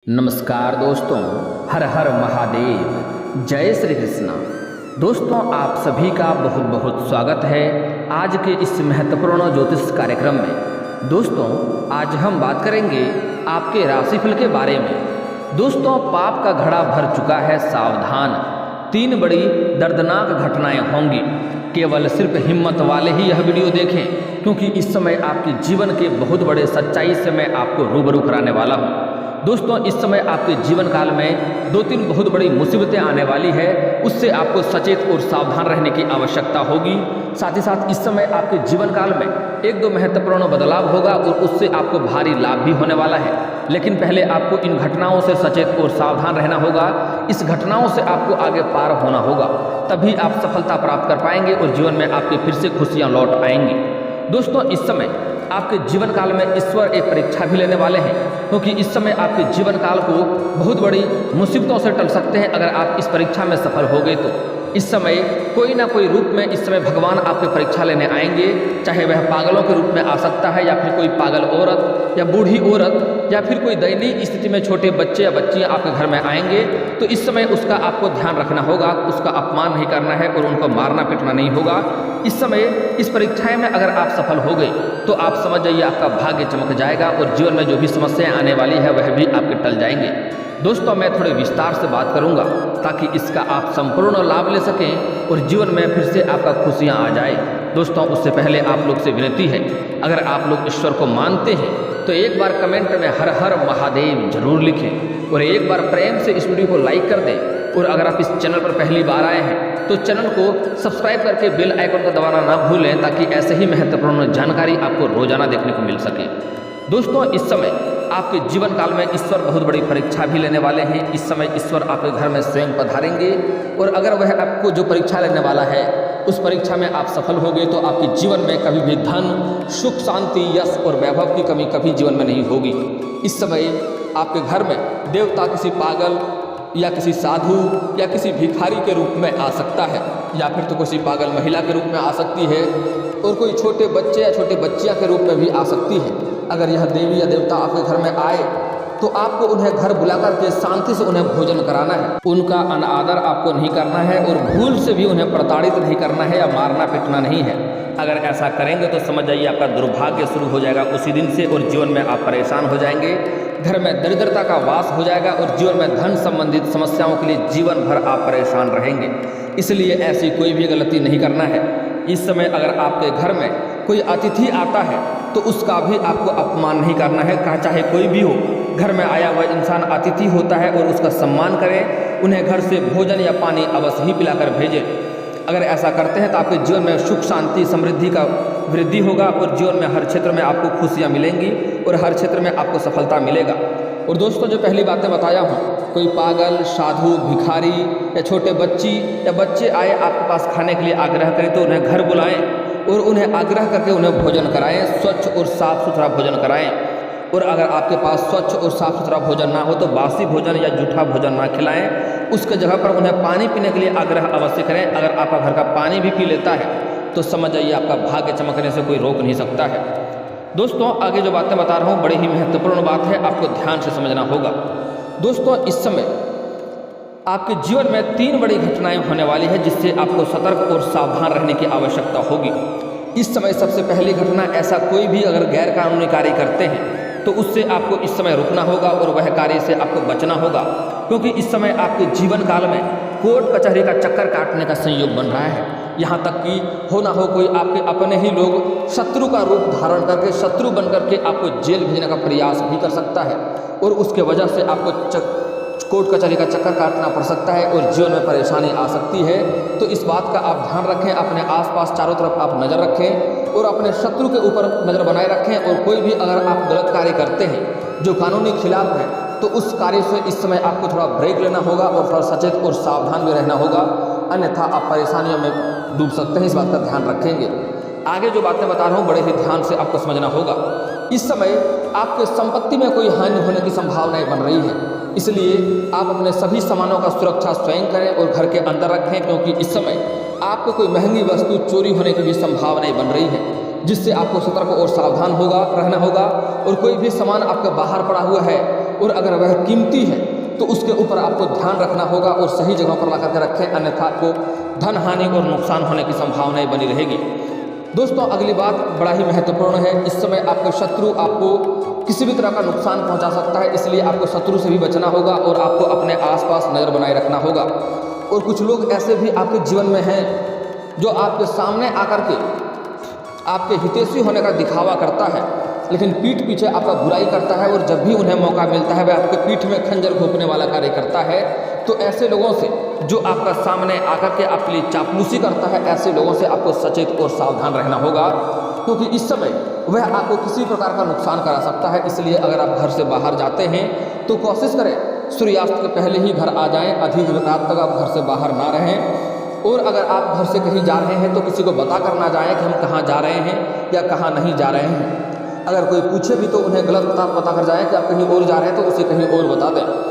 नमस्कार दोस्तों, हर हर महादेव, जय श्री कृष्णा। दोस्तों, आप सभी का बहुत बहुत स्वागत है आज के इस महत्वपूर्ण ज्योतिष कार्यक्रम में। दोस्तों, आज हम बात करेंगे आपके राशिफल के बारे में। दोस्तों, पाप का घड़ा भर चुका है, सावधान। 3 बड़ी दर्दनाक घटनाएं होंगी। केवल सिर्फ हिम्मत वाले ही यह वीडियो देखें, क्योंकि इस समय आपके जीवन के बहुत बड़े सच्चाई से मैं आपको रूबरू कराने वाला हूँ। दोस्तों, इस समय आपके जीवन काल में 2-3 बहुत बड़ी मुसीबतें आने वाली है, उससे आपको सचेत और सावधान रहने की आवश्यकता होगी। साथ ही साथ इस समय आपके जीवन काल में 1-2 महत्वपूर्ण बदलाव होगा और उससे आपको भारी लाभ भी होने वाला है। लेकिन पहले आपको इन घटनाओं से सचेत और सावधान रहना होगा। इस घटनाओं से आपको आगे पार होना होगा, तभी आप सफलता प्राप्त कर पाएंगे और जीवन में आपके फिर से खुशियाँ लौट आएंगी। दोस्तों, इस समय आपके जीवन काल में ईश्वर एक परीक्षा भी लेने वाले हैं, क्योंकि इस समय आपके जीवन काल को बहुत बड़ी मुसीबतों से टल सकते हैं। अगर आप इस परीक्षा में सफल हो गए तो इस समय कोई ना कोई रूप में इस समय भगवान आपके परीक्षा लेने आएंगे। चाहे वह पागलों के रूप में आ सकता है, या फिर कोई पागल औरत या बूढ़ी औरत, या फिर कोई दयनीय स्थिति में छोटे बच्चे या बच्चियां आपके घर में आएंगे। तो इस समय उसका आपको ध्यान रखना होगा, उसका अपमान नहीं करना है और उनको मारना पीटना नहीं होगा। इस समय इस परीक्षा में अगर आप सफल हो गए तो आप समझ जाइए आपका भाग्य चमक जाएगा और जीवन में जो भी समस्याएं आने वाली है वह भी आपके टल जाएंगे। दोस्तों, मैं थोड़े विस्तार से बात करूंगा ताकि इसका आप संपूर्ण लाभ ले सकें और जीवन में फिर से आपका खुशियां आ जाए। दोस्तों, उससे पहले आप लोग से विनती है, अगर आप लोग ईश्वर को मानते हैं तो एक बार कमेंट में हर हर महादेव जरूर लिखें और एक बार प्रेम से इस वीडियो को लाइक कर दें। और अगर आप इस चैनल पर पहली बार आए हैं तो चैनल को सब्सक्राइब करके बेल आइकन को दबाना ना भूलें, ताकि ऐसे ही महत्वपूर्ण जानकारी आपको रोजाना देखने को मिल सके। दोस्तों, इस समय आपके जीवन काल में ईश्वर बहुत बड़ी परीक्षा भी लेने वाले हैं। इस समय ईश्वर आपके घर में स्वयं पधारेंगे और अगर वह आपको जो परीक्षा लेने वाला है उस परीक्षा में आप सफल हो गए तो आपके जीवन में कभी भी धन, सुख, शांति, यश और वैभव की कमी कभी जीवन में नहीं होगी। इस समय आपके घर में देवता किसी पागल या किसी साधु या किसी भिखारी के रूप में आ सकता है, या फिर तो किसी पागल महिला के रूप में आ सकती है और कोई छोटे बच्चे या छोटे बच्चियां के रूप में भी आ सकती है। अगर यह देवी या देवता आपके घर में आए तो आपको उन्हें घर बुलाकर के शांति से उन्हें भोजन कराना है, उनका अनादर आपको नहीं करना है और भूल से भी उन्हें प्रताड़ित नहीं करना है या मारना पीटना नहीं है। अगर ऐसा करेंगे तो समझ जाइए आपका दुर्भाग्य शुरू हो जाएगा उसी दिन से और जीवन में आप परेशान हो जाएंगे। घर में दरिद्रता का वास हो जाएगा और जीवन में धन संबंधित समस्याओं के लिए जीवन भर आप परेशान रहेंगे। इसलिए ऐसी कोई भी गलती नहीं करना है। इस समय अगर आपके घर में कोई अतिथि आता है तो उसका भी आपको अपमान नहीं करना है, चाहे कोई भी हो। घर में आया हुआ इंसान अतिथि होता है और उसका सम्मान करें, उन्हें घर से भोजन या पानी अवश्य ही पिलाकर भेजें। अगर ऐसा करते हैं तो आपके जीवन में सुख, शांति, समृद्धि का वृद्धि होगा और जीवन में हर क्षेत्र में आपको खुशियाँ मिलेंगी और हर क्षेत्र में आपको सफलता मिलेगा। और दोस्तों, जो पहली बातें बताया हूँ, कोई पागल, साधु, भिखारी या छोटे बच्ची या बच्चे आए आपके पास खाने के लिए आग्रह करें तो उन्हें घर बुलाएं और उन्हें आग्रह करके उन्हें भोजन कराएं, स्वच्छ और साफ सुथरा भोजन कराएं। और अगर आपके पास स्वच्छ और साफ सुथरा भोजन ना हो तो बासी भोजन या जूठा भोजन ना खिलाएं। उसके जगह पर उन्हें पानी पीने के लिए आग्रह अवश्य करें। अगर आपका घर का पानी भी पी लेता है तो समझ जाइए आपका भाग्य चमकने से कोई रोक नहीं सकता है। दोस्तों, आगे जो बातें बता रहा हूँ बड़ी ही महत्वपूर्ण बात है, आपको ध्यान से समझना होगा। दोस्तों, इस समय आपके जीवन में 3 बड़ी घटनाएं होने वाली है, जिससे आपको सतर्क और सावधान रहने की आवश्यकता होगी। इस समय सबसे पहली घटना, ऐसा कोई भी अगर गैर कानूनी कार्य करते हैं तो उससे आपको इस समय रुकना होगा और वह कार्य से आपको बचना होगा, क्योंकि इस समय आपके जीवन काल में कोर्ट कचहरी का चक्कर काटने का संयोग बन रहा है। यहाँ तक कि हो ना हो कोई आपके अपने ही लोग शत्रु का रूप धारण करके, शत्रु बन करके आपको जेल भेजने का प्रयास भी कर सकता है और उसके वजह से आपको कोर्ट कचहरी का चक्कर काटना पड़ सकता है और जीवन में परेशानी आ सकती है। तो इस बात का आप ध्यान रखें, अपने आसपास चारों तरफ आप नज़र रखें और अपने शत्रु के ऊपर नज़र बनाए रखें। और कोई भी अगर आप गलत कार्य करते हैं जो कानूनी खिलाफ है तो उस कार्य से इस समय आपको थोड़ा ब्रेक लेना होगा और थोड़ा सचेत और सावधान भी रहना होगा, अन्यथा आप परेशानियों में डूब सकते हैं। इस बात का ध्यान रखेंगे। आगे जो बातें बता रहा हूँ बड़े ही ध्यान से आपको समझना होगा। इस समय आपके संपत्ति में कोई हानि होने की संभावनाएं बन रही है, इसलिए आप अपने सभी सामानों का सुरक्षा स्वयं करें और घर के अंदर रखें, क्योंकि इस समय आपको कोई महंगी वस्तु चोरी होने की भी संभावनाएं बन रही है, जिससे आपको सतर्क और सावधान रहना होगा। और कोई भी सामान आपका बाहर पड़ा हुआ है और अगर वह कीमती है तो उसके ऊपर आपको ध्यान रखना होगा और सही जगह पर ला करके रखें, अन्यथा आपको धन हानि और नुकसान होने की संभावनाएं बनी रहेगी। दोस्तों अगली बात बड़ा ही महत्वपूर्ण है। इस समय आपके शत्रु आपको किसी भी तरह का नुकसान पहुंचा सकता है, इसलिए आपको शत्रु से भी बचना होगा और आपको अपने आसपास नज़र बनाए रखना होगा। और कुछ लोग ऐसे भी आपके जीवन में हैं जो आपके सामने आकर के आपके हितैषी होने का दिखावा करता है, लेकिन पीठ पीछे आपका बुराई करता है और जब भी उन्हें मौका मिलता है वह आपके पीठ में खंजर घोंपने वाला कार्य करता है। तो ऐसे लोगों से जो आपका सामने आकर के आपके लिए चापलूसी करता है, ऐसे लोगों से आपको सचेत और सावधान रहना होगा, क्योंकि इस समय वह आपको किसी प्रकार का नुकसान करा सकता है। इसलिए अगर आप घर से बाहर जाते हैं तो कोशिश करें सूर्यास्त के पहले ही घर आ जाएं, अधिक रात तक आप घर से बाहर ना रहें। और अगर आप घर से कहीं जा रहे हैं तो किसी को बता कर ना जाएं कि हम कहाँ जा रहे हैं या कहाँ नहीं जा रहे हैं। अगर कोई पूछे भी तो उन्हें गलत बता कर जाएं कि आप कहीं और जा रहे हैं, तो उसे कहीं और बता दें।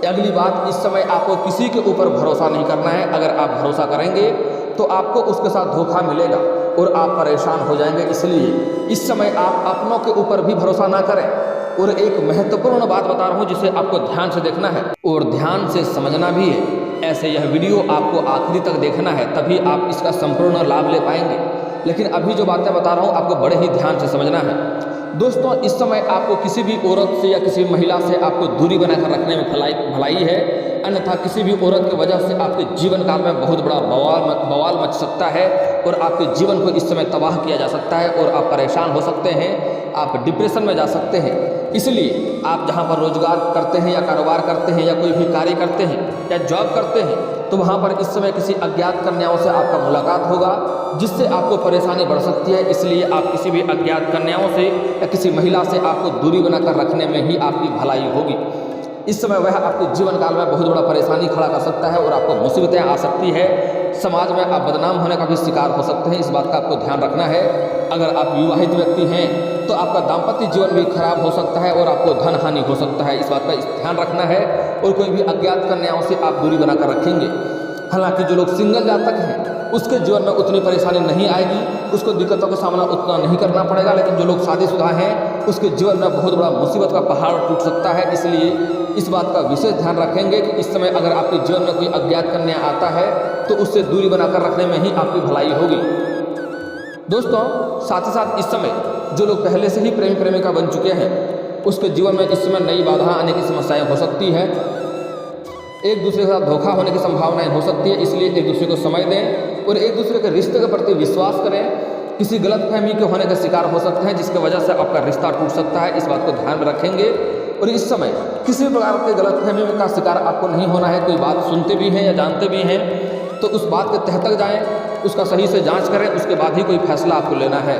अगली बात, इस समय आपको किसी के ऊपर भरोसा नहीं करना है। अगर आप भरोसा करेंगे तो आपको उसके साथ धोखा मिलेगा और आप परेशान हो जाएंगे। इसलिए इस समय आप अपनों के ऊपर भी भरोसा ना करें। और एक महत्वपूर्ण बात बता रहा हूँ जिसे आपको ध्यान से देखना है और ध्यान से समझना भी है। ऐसे यह वीडियो आपको आखिरी तक देखना है, तभी आप इसका संपूर्ण लाभ ले पाएंगे। लेकिन अभी जो बातें बता रहा हूँ आपको बड़े ही ध्यान से समझना है। दोस्तों इस समय आपको किसी भी औरत से या किसी महिला से आपको दूरी बनाकर रखने में भलाई है, अन्यथा किसी भी औरत की वजह से आपके जीवन काल में बहुत बड़ा बवाल मच सकता है और आपके जीवन को इस समय तबाह किया जा सकता है और आप परेशान हो सकते हैं, आप डिप्रेशन में जा सकते हैं। इसलिए आप जहाँ पर रोजगार करते हैं या कारोबार करते हैं या कोई भी कार्य करते हैं या जॉब करते हैं, तो वहाँ पर इस समय किसी अज्ञात कन्याओं से आपका मुलाकात होगा, जिससे आपको परेशानी बढ़ सकती है। इसलिए आप किसी भी अज्ञात कन्याओं से या किसी महिला से आपको दूरी बनाकर रखने में ही आपकी भलाई होगी। इस समय वह आपके जीवन काल में बहुत बड़ा परेशानी खड़ा कर सकता है और आपको मुसीबतें आ सकती है। समाज में आप बदनाम होने का भी शिकार हो सकते हैं, इस बात का आपको ध्यान रखना है। अगर आप विवाहित व्यक्ति हैं तो आपका दाम्पत्य जीवन भी खराब हो सकता है और आपको धन हानि हो सकता है, इस बात का ध्यान रखना है। और कोई भी अज्ञात कन्याओं से आप दूरी बनाकर रखेंगे। हालांकि जो लोग सिंगल जातक हैं उसके जीवन में उतनी परेशानी नहीं आएगी, उसको दिक्कतों का सामना उतना नहीं करना पड़ेगा। लेकिन जो लोग शादीशुदा हैं उसके जीवन में बहुत बड़ा मुसीबत का पहाड़ टूट सकता है। इसलिए इस बात का विशेष ध्यान रखेंगे कि इस समय अगर आपके जीवन में कोई अज्ञात कन्या आता है तो उससे दूरी बनाकर रखने में ही आपकी भलाई होगी। दोस्तों साथ ही साथ इस समय जो लोग पहले से ही प्रेमी प्रेमिका बन चुके हैं उसके जीवन में इस समय नई बाधा आने की समस्याएं हो सकती है, एक दूसरे के साथ धोखा होने की संभावनाएं हो सकती है। इसलिए एक दूसरे को समय दें और एक दूसरे के रिश्ते के प्रति विश्वास करें। किसी गलतफहमी के होने का शिकार हो सकते हैं जिसकी वजह से आपका रिश्ता टूट सकता है, इस बात को ध्यान में रखेंगे। और इस समय किसी भी प्रकार के गलतफहमी का शिकार आपको नहीं होना है। कोई बात सुनते भी हैं या जानते भी हैं तो उस बात के तह तक जाएँ, उसका सही से जाँच करें, उसके बाद ही कोई फैसला आपको लेना है।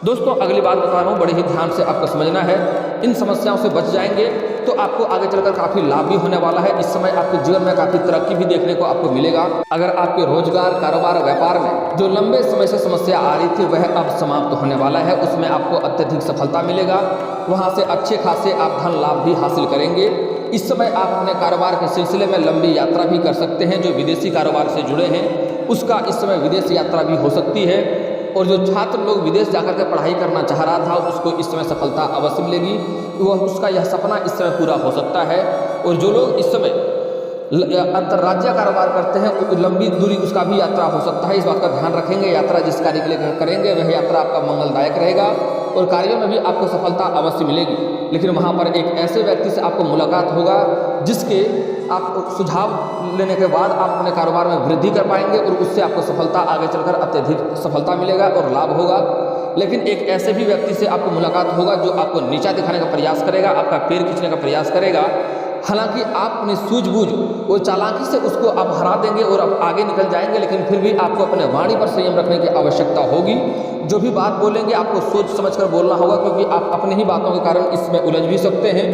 दोस्तों अगली बात बता रहा हूँ, बड़े ही ध्यान से आपको समझना है। इन समस्याओं से बच जाएंगे तो आपको आगे चलकर काफ़ी लाभ भी होने वाला है। इस समय आपके जीवन में काफ़ी तरक्की भी देखने को आपको मिलेगा। अगर आपके रोजगार, कारोबार, व्यापार में जो लंबे समय से समस्या आ रही थी वह अब समाप्त होने वाला है, उसमें आपको अत्यधिक सफलता मिलेगा। वहाँ से अच्छे खासे आप धन लाभ भी हासिल करेंगे। इस समय आप अपने कारोबार के सिलसिले में लंबी यात्रा भी कर सकते हैं। जो विदेशी कारोबार से जुड़े हैं उसका इस समय विदेश यात्रा भी हो सकती है। और जो छात्र लोग विदेश जाकर के पढ़ाई करना चाह रहा था उसको इस समय सफलता अवश्य मिलेगी, वह उसका यह सपना इस समय पूरा हो सकता है। और जो लोग इस समय अंतर्राज्यीय कारोबार करते हैं लंबी दूरी उसका भी यात्रा हो सकता है, इस बात का ध्यान रखेंगे। यात्रा जिस कार्य के लिए करेंगे वह यात्रा आपका मंगलदायक रहेगा और कार्यों में भी आपको सफलता अवश्य मिलेगी। लेकिन वहाँ पर एक ऐसे व्यक्ति से आपको मुलाकात होगा जिसके आप सुझाव लेने के बाद आप अपने कारोबार में वृद्धि कर पाएंगे और उससे आपको सफलता आगे चलकर अत्यधिक सफलता मिलेगा और लाभ होगा। लेकिन एक ऐसे भी व्यक्ति से आपको मुलाकात होगा जो आपको नीचा दिखाने का प्रयास करेगा, आपका पैर खींचने का प्रयास करेगा। हालांकि आप अपनी सूझबूझ और चालाकी से उसको आप हरा देंगे और आप आगे निकल जाएंगे, लेकिन फिर भी आपको अपने वाणी पर संयम रखने की आवश्यकता होगी। जो भी बात बोलेंगे आपको सोच समझकर बोलना होगा, क्योंकि आप अपनी ही बातों के कारण इसमें उलझ भी सकते हैं।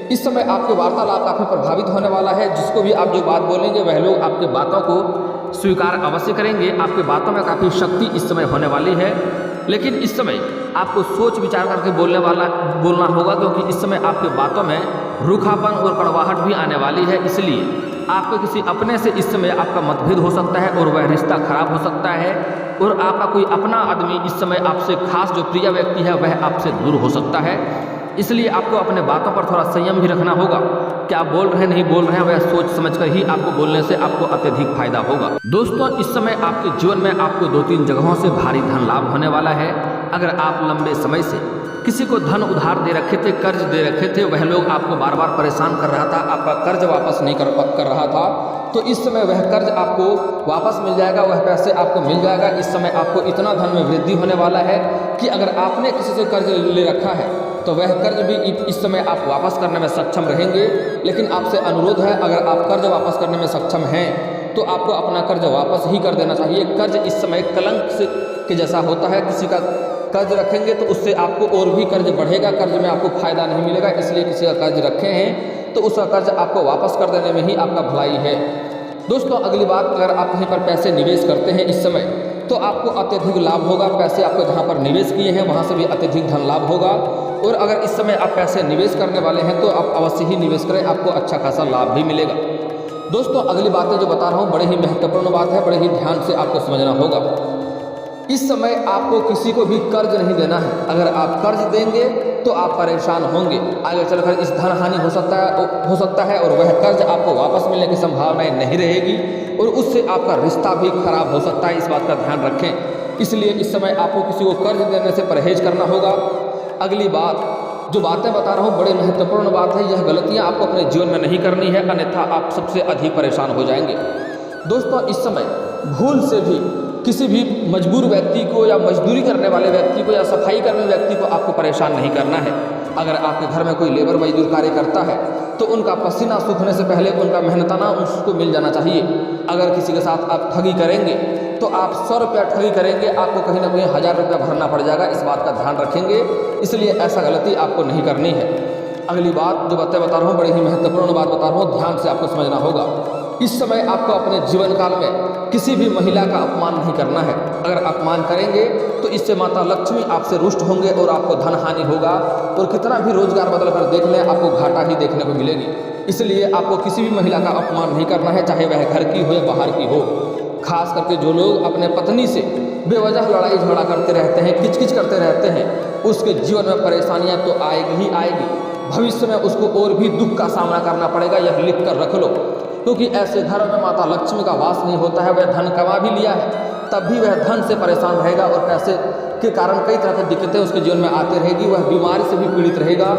इस समय आपके वार्तालाप काफ़ी प्रभावित होने वाला है। जिसको भी आप जो बात बोलेंगे वह लोग आपके बातों को स्वीकार अवश्य करेंगे। आपके बातों में काफ़ी शक्ति इस समय होने वाली है। लेकिन इस समय आपको सोच विचार करके बोलना होगा, क्योंकि इस समय आपके बातों में रूखापन और कड़वाहट भी आने वाली है। इसलिए आपको किसी अपने से इस समय आपका मतभेद हो सकता है और वह रिश्ता खराब हो सकता है और आपका कोई अपना आदमी इस समय आपसे खास जो प्रिय व्यक्ति है वह आपसे दूर हो सकता है। इसलिए आपको अपने बातों पर थोड़ा संयम भी रखना होगा। क्या बोल रहे हैं नहीं बोल रहे हैं वह सोच समझकर ही आपको बोलने से आपको अत्यधिक फायदा होगा। दोस्तों इस समय आपके जीवन में आपको 2-3 जगहों से भारी धन लाभ होने वाला है। अगर आप लंबे समय से किसी को धन उधार दे रखे थे, कर्ज दे रखे थे, वह लोग आपको बार बार परेशान कर रहा था, आपका कर्ज वापस नहीं कर रहा था, तो इस समय वह कर्ज आपको वापस मिल जाएगा, वह पैसे आपको मिल जाएगा। इस समय आपको इतना धन में वृद्धि होने वाला है कि अगर आपने किसी से कर्ज ले रखा है तो वह कर्ज भी इस समय आप वापस करने में सक्षम रहेंगे। लेकिन आपसे अनुरोध है, अगर आप कर्ज वापस करने में सक्षम हैं तो आपको अपना कर्ज वापस ही कर देना चाहिए। कर्ज इस समय कलंक के जैसा होता है। किसी का कर्ज रखेंगे तो उससे आपको और भी कर्ज बढ़ेगा, कर्ज में आपको फायदा नहीं मिलेगा। इसलिए किसी का कर्ज रखे हैं तो उसका कर्ज आपको वापस कर देने में ही आपका भलाई है। दोस्तों अगली बात, अगर आप कहीं पर पैसे निवेश करते हैं इस समय तो आपको अत्यधिक लाभ होगा। पैसे आपको जहाँ पर निवेश किए हैं वहाँ से भी अत्यधिक धन लाभ होगा। और अगर इस समय आप पैसे निवेश करने वाले हैं तो आप अवश्य ही निवेश करें, आपको अच्छा खासा लाभ भी मिलेगा। दोस्तों अगली बातें जो बता रहा हूँ बड़े ही महत्वपूर्ण बात है, बड़े ही ध्यान से आपको समझना होगा। इस समय आपको किसी को भी कर्ज नहीं देना है। अगर आप कर्ज देंगे तो आप परेशान होंगे, आगे चलकर इस धन हानि हो सकता है और वह कर्ज आपको वापस मिलने की संभावनाएं नहीं रहेगी और उससे आपका रिश्ता भी खराब हो सकता है। इस बात का ध्यान रखें। इसलिए इस समय आपको किसी को कर्ज देने से परहेज करना होगा। अगली बात, जो बातें बता रहा हूँ बड़े महत्वपूर्ण बात है, यह गलतियाँ आपको अपने जीवन में नहीं करनी है, अन्यथा आप सबसे अधिक परेशान हो जाएंगे। दोस्तों इस समय भूल से भी किसी भी मजबूर व्यक्ति को या मजदूरी करने वाले व्यक्ति को या सफाई कर्मी व्यक्ति को आपको परेशान नहीं करना है। अगर आपके घर में कोई लेबर मजदूर कार्य करता है तो उनका पसीना सूखने से पहले उनका मेहनताना उसको मिल जाना चाहिए। अगर किसी के साथ आप ठगी करेंगे तो आप 100 रुपया ठगी करेंगे, आपको कहीं ना कहीं 1000 रुपया भरना पड़ जाएगा। इस बात का ध्यान रखेंगे, इसलिए ऐसा गलती आपको नहीं करनी है। अगली बात जो बातें बता रहा हूँ बड़ी ही महत्वपूर्ण बात बता रहा हूँ, ध्यान से आपको समझना होगा। इस समय आपको अपने जीवन काल में किसी भी महिला का अपमान नहीं करना है। अगर अपमान करेंगे तो इससे माता लक्ष्मी आपसे रुष्ट होंगे और आपको धन हानि होगा और कितना भी रोजगार बदल कर देख लें आपको घाटा ही देखने को मिलेगी। इसलिए आपको किसी भी महिला का अपमान नहीं करना है, चाहे वह घर की हो या बाहर की हो। खास करके जो लोग अपने पत्नी से बेवजह लड़ाई झगड़ा करते रहते हैं, किचकिच करते रहते हैं, उसके जीवन में परेशानियां तो आएगी ही आएगी। भविष्य में उसको और भी दुख का सामना करना पड़ेगा, यह लिख कर रख लो। क्योंकि ऐसे घरों में माता लक्ष्मी का वास नहीं होता है। वह धन कमा भी लिया है तब भी वह धन से परेशान रहेगा और पैसे के कारण कई तरह की दिक्कतें उसके जीवन में आती रहेगी। वह बीमारी से भी पीड़ित रहेगा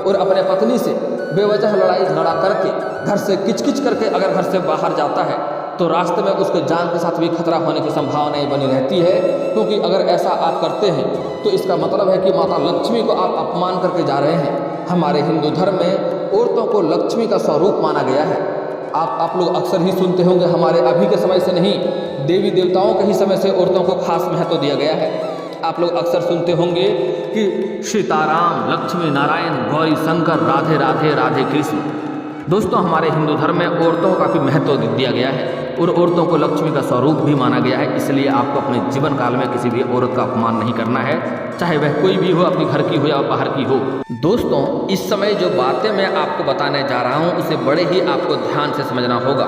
और अपने पत्नी से बेवजह लड़ाई झगड़ा करके घर से किचकिच करके अगर घर से बाहर जाता है तो रास्ते में उसके जान के साथ भी खतरा होने की संभावनाएं बनी रहती है। क्योंकि अगर ऐसा आप करते हैं तो इसका मतलब है कि माता लक्ष्मी को आप अपमान करके जा रहे हैं। हमारे हिंदू धर्म में औरतों को लक्ष्मी का स्वरूप माना गया है। आप लोग अक्सर ही सुनते होंगे, हमारे अभी के समय से नहीं, देवी देवताओं के ही समय से औरतों को खास महत्व दिया गया है। आप लोग अक्सर सुनते होंगे कि सीताराम, लक्ष्मी नारायण, गौरी शंकर, राधे राधे राधे कृष्ण। दोस्तों हमारे हिंदू धर्म में औरतों का भी महत्व दिया गया है और औरतों को लक्ष्मी का स्वरूप भी माना गया है। इसलिए आपको अपने जीवन काल में किसी भी औरत का अपमान नहीं करना है, चाहे वह कोई भी हो, अपने घर की हो या बाहर की हो। दोस्तों इस समय जो बातें मैं आपको बताने जा रहा हूँ उसे बड़े ही आपको ध्यान से समझना होगा।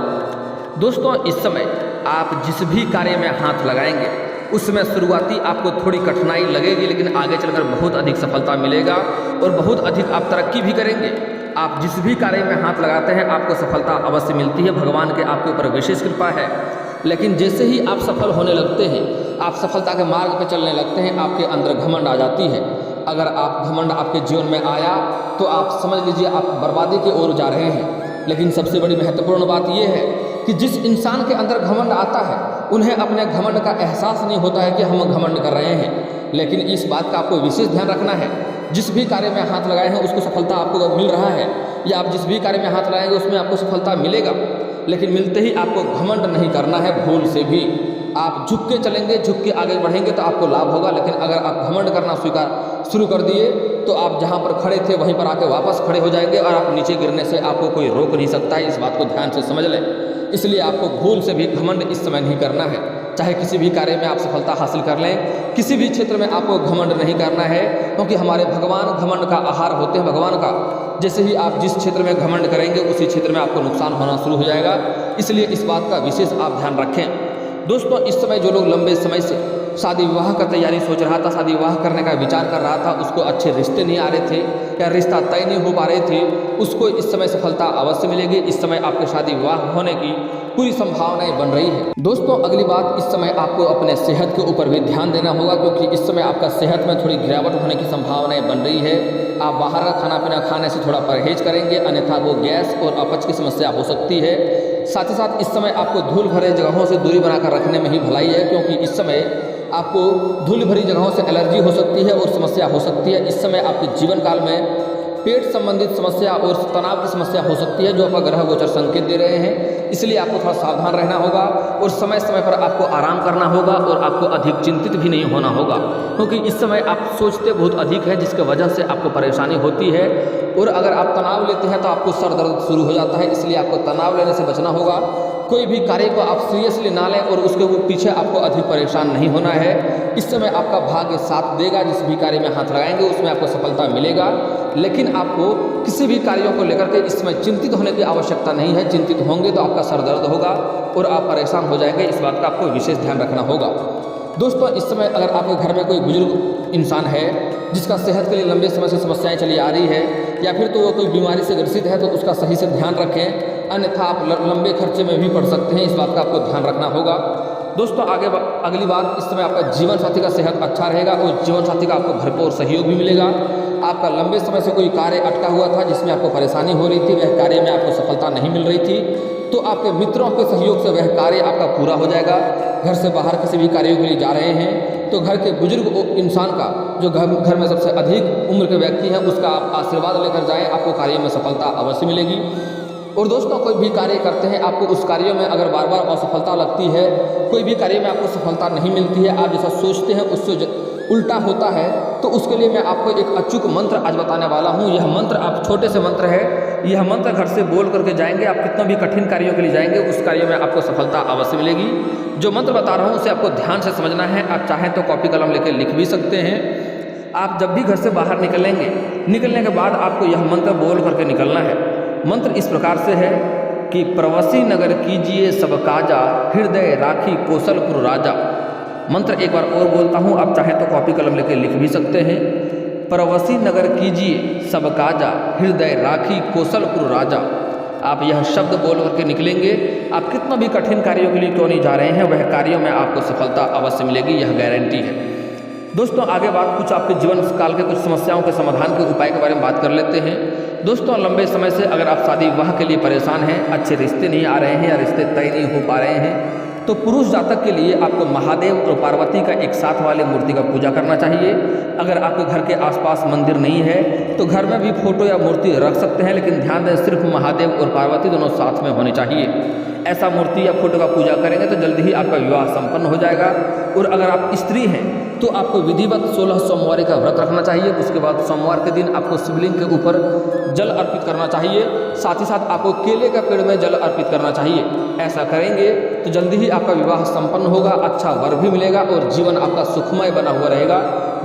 दोस्तों इस समय आप जिस भी कार्य में हाथ लगाएंगे उसमें शुरुआती आपको थोड़ी कठिनाई लगेगी, लेकिन आगे चलकर बहुत अधिक सफलता मिलेगा और बहुत अधिक आप तरक्की भी करेंगे। आप जिस भी कार्य में हाथ लगाते हैं आपको सफलता अवश्य मिलती है, भगवान के आपके ऊपर विशेष कृपा है। लेकिन जैसे ही आप सफल होने लगते हैं, आप सफलता के मार्ग पर चलने लगते हैं, आपके अंदर घमंड आ जाती है। अगर आप घमंड आपके जीवन में आया तो आप समझ लीजिए आप बर्बादी की ओर जा रहे हैं। लेकिन सबसे बड़ी महत्वपूर्ण बात यह है कि जिस इंसान के अंदर घमंड आता है उन्हें अपने घमंड का एहसास नहीं होता है कि हम घमंड कर रहे हैं। लेकिन इस बात का आपको विशेष ध्यान रखना है, जिस भी कार्य में हाथ लगाए हैं उसको सफलता आपको मिल रहा है, या आप जिस भी कार्य में हाथ लगाएंगे उसमें आपको सफलता मिलेगा। लेकिन मिलते ही आपको घमंड नहीं करना है, भूल से भी आप झुक के चलेंगे, झुक के आगे बढ़ेंगे तो आपको लाभ होगा। लेकिन अगर आप घमंड करना शुरू कर दिए तो आप जहाँ पर खड़े थे वहीं पर आके वापस खड़े हो जाएंगे और आप नीचे गिरने से आपको कोई रोक नहीं सकता है। इस बात को ध्यान से समझ लें। इसलिए आपको भूल से भी घमंड इस समय नहीं करना है। चाहे किसी भी कार्य में आप सफलता हासिल कर लें, किसी भी क्षेत्र में आपको घमंड नहीं करना है, क्योंकि हमारे भगवान घमंड का आहार होते हैं। भगवान का जैसे ही आप जिस क्षेत्र में घमंड करेंगे उसी क्षेत्र में आपको नुकसान होना शुरू हो जाएगा। इसलिए इस बात का विशेष आप ध्यान रखें। दोस्तों इस समय जो लोग लंबे समय से शादी विवाह का तैयारी सोच रहा था, शादी विवाह करने का विचार कर रहा था, उसको अच्छे रिश्ते नहीं आ रहे थे या रिश्ता तय नहीं हो पा रहे थे, उसको इस समय सफलता अवश्य मिलेगी। इस समय आपके शादी विवाह होने की पूरी संभावनाएं बन रही है। दोस्तों अगली बात, इस समय आपको अपने सेहत के ऊपर भी ध्यान देना होगा, क्योंकि इस समय आपका सेहत में थोड़ी गिरावट होने की संभावनाएं बन रही है। आप बाहर का खाना पीना खाने से थोड़ा परहेज करेंगे, अन्यथा वो गैस और अपच की समस्या हो सकती है। साथ ही साथ इस समय आपको धूल भरे जगहों से दूरी बनाकर रखने में ही भलाई है, क्योंकि इस समय आपको धूल भरी जगहों से एलर्जी हो सकती है और समस्या हो सकती है। इस समय आपके जीवन काल में पेट संबंधित समस्या और तनाव की समस्या हो सकती है, जो आपका ग्रह गोचर संकेत दे रहे हैं। इसलिए आपको थोड़ा सावधान रहना होगा और समय समय पर आपको आराम करना होगा और आपको अधिक चिंतित भी नहीं होना होगा, क्योंकि इस समय आप सोचते बहुत अधिक है, जिसकी वजह से आपको परेशानी होती है। और अगर आप तनाव लेते हैं तो आपको सर दर्द शुरू हो जाता है, इसलिए आपको तनाव लेने से बचना होगा। कोई भी कार्य को आप सीरियसली ना लें और उसके पीछे आपको अधिक परेशान नहीं होना है। इस समय आपका भाग्य साथ देगा, जिस भी कार्य में हाथ लगाएंगे उसमें आपको सफलता मिलेगा। लेकिन आपको किसी भी कार्यों को लेकर के इस समय चिंतित होने की आवश्यकता नहीं है। चिंतित होंगे तो आपका सर दर्द होगा और आप परेशान हो जाएंगे, इस बात का आपको विशेष ध्यान रखना होगा। दोस्तों इस समय अगर आपके घर में कोई बुजुर्ग इंसान है जिसका सेहत के लिए लंबे समय से समस्याएं चली आ रही है, या फिर तो वो कोई बीमारी से ग्रसित है, तो उसका सही से ध्यान रखें, अन्यथा आप लंबे खर्चे में भी पड़ सकते हैं। इस बात का आपको ध्यान रखना होगा। दोस्तों अगली बात, इस समय आपका जीवन साथी का सेहत अच्छा रहेगा और जीवन साथी का आपको भरपूर सहयोग भी मिलेगा। आपका लंबे समय से कोई कार्य अटका हुआ था जिसमें आपको परेशानी हो रही थी, वह कार्य में आपको सफलता नहीं मिल रही थी, तो आपके मित्रों के सहयोग से वह कार्य आपका पूरा हो जाएगा। घर से बाहर किसी भी कार्यों के लिए जा रहे हैं तो घर के बुजुर्ग इंसान का, जो घर में सबसे अधिक उम्र के व्यक्ति हैं, उसका आप आशीर्वाद लेकर जाएं, आपको कार्य में सफलता अवश्य मिलेगी। और दोस्तों कोई भी कार्य करते हैं, आपको उस कार्यों में अगर बार बार असफलता लगती है, कोई भी कार्य में आपको सफलता नहीं मिलती है, आप जैसा सोचते हैं उससे उल्टा होता है, तो उसके लिए मैं आपको एक अचूक मंत्र आज बताने वाला हूँ। यह मंत्र आप छोटे से मंत्र है, यह मंत्र घर से बोल करके जाएंगे, आप कितना भी कठिन कार्यों के लिए जाएंगे उस कार्य में आपको सफलता अवश्य मिलेगी। जो मंत्र बता रहा हूँ उसे आपको ध्यान से समझना है। आप चाहें तो कॉपी कलम लेकर लिख भी सकते हैं। आप जब भी घर से बाहर निकलेंगे, निकलने के बाद आपको यह मंत्र बोल करके निकलना है। मंत्र इस प्रकार से है कि प्रवासी नगर कीजिए सब काजा, हृदय राखी कौशलपुर राजा। मंत्र एक बार और बोलता हूँ, आप चाहें तो कॉपी कलम लेकर लिख भी सकते हैं। प्रवासी नगर कीजिए सब काजा, हृदय राखी कौशलपुर राजा। आप यह शब्द बोल करके निकलेंगे, आप कितना भी कठिन कार्यों के लिए क्यों नहीं जा रहे हैं, वह कार्यों में आपको सफलता अवश्य मिलेगी, यह गारंटी है। दोस्तों आगे बात कुछ आपके जीवन काल के कुछ समस्याओं के समाधान के उपाय के बारे में बात कर लेते हैं। दोस्तों लंबे समय से अगर आप शादी विवाह के लिए परेशान हैं, अच्छे रिश्ते नहीं आ रहे हैं या रिश्ते तय नहीं हो पा रहे हैं, तो पुरुष जातक के लिए आपको महादेव और पार्वती का एक साथ वाले मूर्ति का पूजा करना चाहिए। अगर आपके घर के आसपास मंदिर नहीं है तो घर में भी फोटो या मूर्ति रख सकते हैं, लेकिन ध्यान दें सिर्फ महादेव और पार्वती दोनों साथ में होनी चाहिए। ऐसा मूर्ति या फोटो का पूजा करेंगे तो जल्दी ही आपका विवाह संपन्न हो जाएगा। और अगर आप स्त्री हैं तो आपको विधिवत 16 सोमवार का व्रत रखना चाहिए। उसके बाद सोमवार के दिन आपको शिवलिंग के ऊपर जल अर्पित करना चाहिए। साथ ही साथ आपको केले का पेड़ में जल अर्पित करना चाहिए। ऐसा करेंगे तो जल्दी ही आपका विवाह संपन्न होगा, अच्छा वर भी मिलेगा और जीवन आपका सुखमय बना हुआ रहेगा।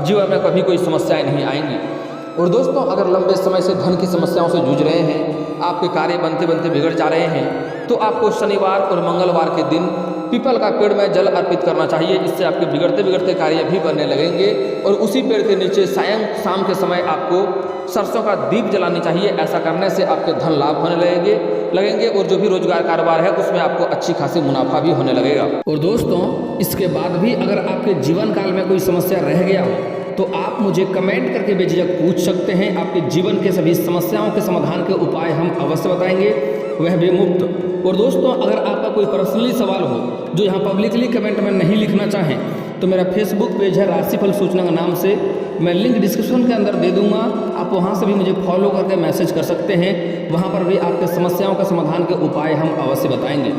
जीवन में कभी कोई समस्याएं नहीं आएंगी। और दोस्तों अगर लंबे समय से धन की समस्याओं से जूझ रहे हैं, आपके कार्य बनते बनते बिगड़ जा रहे हैं, तो आपको शनिवार और मंगलवार के दिन पीपल का पेड़ में जल अर्पित करना चाहिए। इससे आपके बिगड़ते बिगड़ते कार्य भी बनने लगेंगे। और उसी पेड़ के नीचे शाम के समय आपको सरसों का दीप जलानी चाहिए। ऐसा करने से आपके धन लाभ होने लगेंगे और जो भी रोजगार कारोबार है उसमें आपको अच्छी खासी मुनाफा भी होने लगेगा। और दोस्तों इसके बाद भी अगर आपके जीवन काल में कोई समस्या रह गया हो तो आप मुझे कमेंट करके बेझिझक पूछ सकते हैं। आपके जीवन के सभी समस्याओं के समाधान के उपाय हम अवश्य बताएंगे, वह भी मुफ्त। और दोस्तों अगर आपका कोई पर्सनली सवाल हो जो यहाँ पब्लिकली कमेंट में नहीं लिखना चाहें तो मेरा फेसबुक पेज है राशिफल सूचना के नाम से, मैं लिंक डिस्क्रिप्शन के अंदर दे दूंगा। आप वहाँ से भी मुझे फॉलो करके मैसेज कर सकते हैं। वहाँ पर भी आपके समस्याओं का समाधान के उपाय हम अवश्य बताएंगे।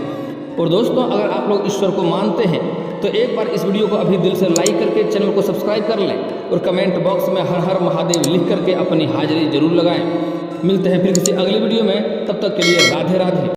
और दोस्तों अगर आप लोग ईश्वर को मानते हैं तो एक बार इस वीडियो को अभी दिल से लाइक करके चैनल को सब्सक्राइब कर लें और कमेंट बॉक्स में हर हर महादेव लिख करके अपनी हाजिरी जरूर लगाएं। मिलते हैं फिर किसी अगली वीडियो में, तब तक के लिए राधे राधे।